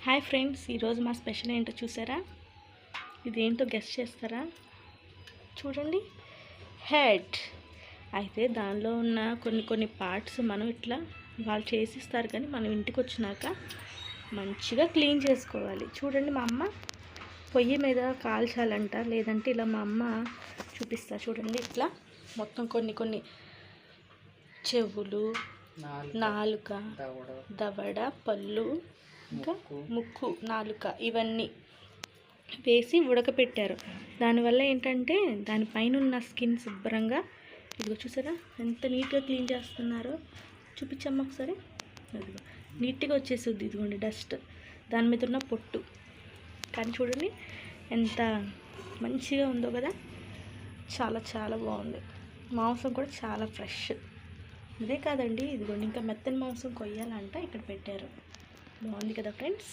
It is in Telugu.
హాయ్ ఫ్రెండ్స్, ఈరోజు మా స్పెషల్ ఏంటో చూసారా? ఇదేంటో గెస్ చేస్తారా? చూడండి, హెడ్. అయితే దానిలో ఉన్న కొన్ని పార్ట్స్ మనం ఇట్లా వాళ్ళు చేసిస్తారు, కానీ మనం ఇంటికి వచ్చినాక మంచిగా క్లీన్ చేసుకోవాలి. చూడండి, మా అమ్మ పొయ్యి మీద కాల్చాలంట, లేదంటే ఇలా మా అమ్మ చూపిస్తా. చూడండి, ఇట్లా మొత్తం కొన్ని చెవులు, నాలుక, దవడ, పళ్ళు, ఇంకా ముక్కు, నాలుక ఇవన్నీ వేసి ఉడకపెట్టారు. దానివల్ల ఏంటంటే దానిపైన ఉన్న స్కిన్ శుభ్రంగా, ఇదిగో చూసారా ఎంత నీట్గా క్లీన్ చేస్తున్నారో. చూపించమ్మా ఒకసారి. ఇదిగో నీట్గా వచ్చేస్తుంది. ఇదిగోండి డస్ట్, దాని మీద ఉన్న పొట్టు. కానీ చూడండి ఎంత మంచిగా ఉందో కదా, చాలా చాలా బాగుంది. మాంసం కూడా చాలా ఫ్రెష్. ఇదే కాదండి, ఇదిగోండి ఇంకా మెత్తని మాంసం కొయ్యాలంట, ఇక్కడ పెట్టారు. బాగుంది కదా ఫ్రెండ్స్.